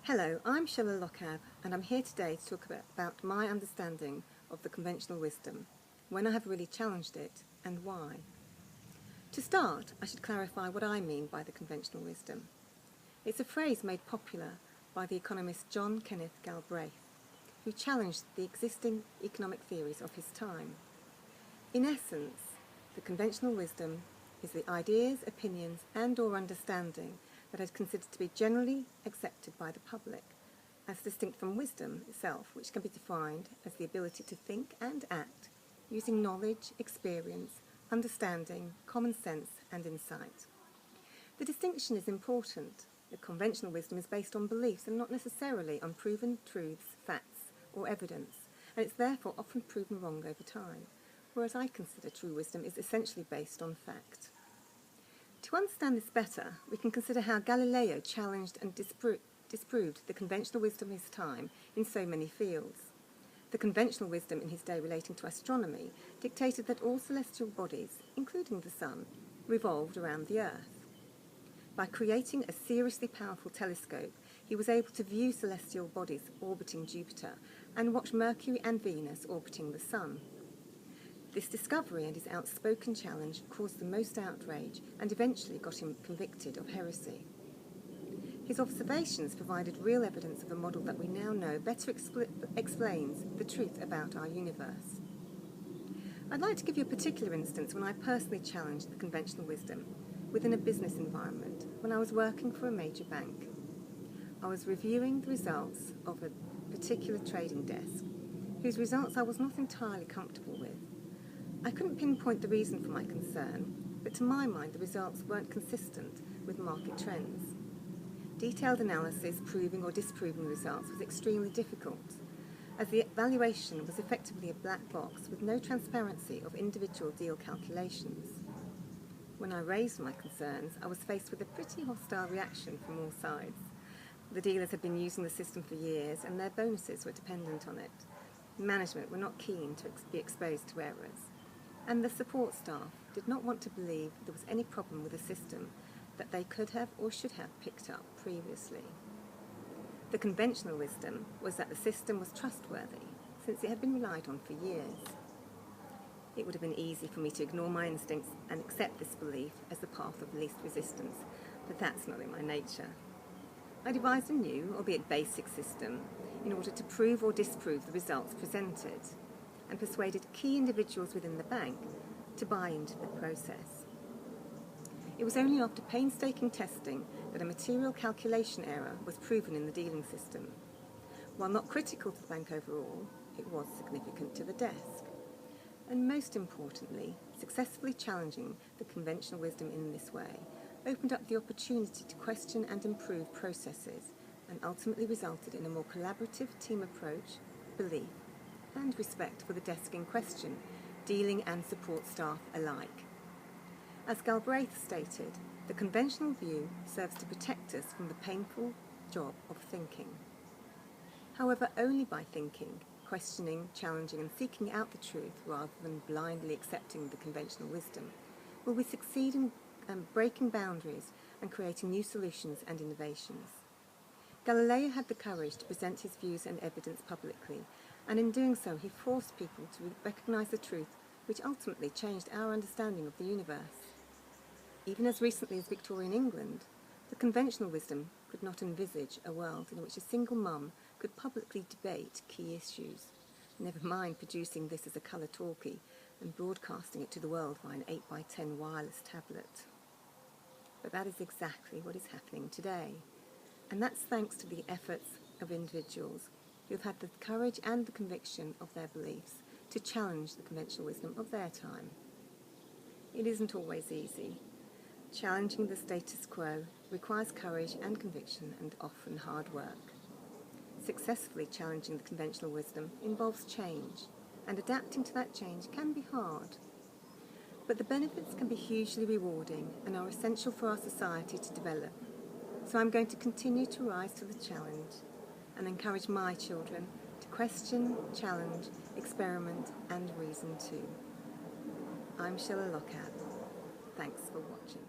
Hello, I'm Shella Lochab, and I'm here today to talk about my understanding of the conventional wisdom, when I have really challenged it, and why. To start, I should clarify what I mean by the conventional wisdom. It's a phrase made popular by the economist John Kenneth Galbraith, who challenged the existing economic theories of his time. In essence, the conventional wisdom is the ideas, opinions, and/or understanding that is considered to be generally accepted by the public, as distinct from wisdom itself, which can be defined as the ability to think and act using knowledge, experience, understanding, common sense, and insight. The distinction is important. The conventional wisdom is based on beliefs and not necessarily on proven truths, facts, or evidence, and it's therefore often proven wrong over time, whereas I consider true wisdom is essentially based on fact. To understand this better, we can consider how Galileo challenged and disproved the conventional wisdom of his time in so many fields. The conventional wisdom in his day relating to astronomy dictated that all celestial bodies, including the Sun, revolved around the Earth. By creating a seriously powerful telescope, he was able to view celestial bodies orbiting Jupiter and watch Mercury and Venus orbiting the Sun. This discovery and his outspoken challenge caused the most outrage and eventually got him convicted of heresy. His observations provided real evidence of a model that we now know better explains the truth about our universe. I'd like to give you a particular instance when I personally challenged the conventional wisdom within a business environment when I was working for a major bank. I was reviewing the results of a particular trading desk, whose results I was not entirely comfortable with. I couldn't pinpoint the reason for my concern, but to my mind the results weren't consistent with market trends. Detailed analysis proving or disproving the results was extremely difficult, as the valuation was effectively a black box with no transparency of individual deal calculations. When I raised my concerns, I was faced with a pretty hostile reaction from all sides. The dealers had been using the system for years and their bonuses were dependent on it. Management were not keen to be exposed to errors, and the support staff did not want to believe there was any problem with the system that they could have or should have picked up previously. The conventional wisdom was that the system was trustworthy, since it had been relied on for years. It would have been easy for me to ignore my instincts and accept this belief as the path of least resistance, but that's not in my nature. I devised a new, albeit basic system, in order to prove or disprove the results presented, and persuaded key individuals within the bank to buy into the process. It was only after painstaking testing that a material calculation error was proven in the dealing system. While not critical to the bank overall, it was significant to the desk. And most importantly, successfully challenging the conventional wisdom in this way opened up the opportunity to question and improve processes, and ultimately resulted in a more collaborative team approach, belief, and respect for the desk in question, dealing and support staff alike. As Galbraith stated, the conventional view serves to protect us from the painful job of thinking. However, only by thinking, questioning, challenging, and seeking out the truth rather than blindly accepting the conventional wisdom will we succeed in breaking boundaries and creating new solutions and innovations. Galileo had the courage to present his views and evidence publicly, and in doing so he forced people to recognise the truth, which ultimately changed our understanding of the universe. Even as recently as Victorian England, the conventional wisdom could not envisage a world in which a single mum could publicly debate key issues, never mind producing this as a colour talkie and broadcasting it to the world via an 8x10 wireless tablet. But that is exactly what is happening today, and that's thanks to the efforts of individuals who have had the courage and the conviction of their beliefs to challenge the conventional wisdom of their time. It isn't always easy. Challenging the status quo requires courage and conviction and often hard work. Successfully challenging the conventional wisdom involves change, and adapting to that change can be hard. But the benefits can be hugely rewarding and are essential for our society to develop. So I'm going to continue to rise to the challenge and encourage my children to question, challenge, experiment, and reason too. I'm Shella Lochab. Thanks for watching.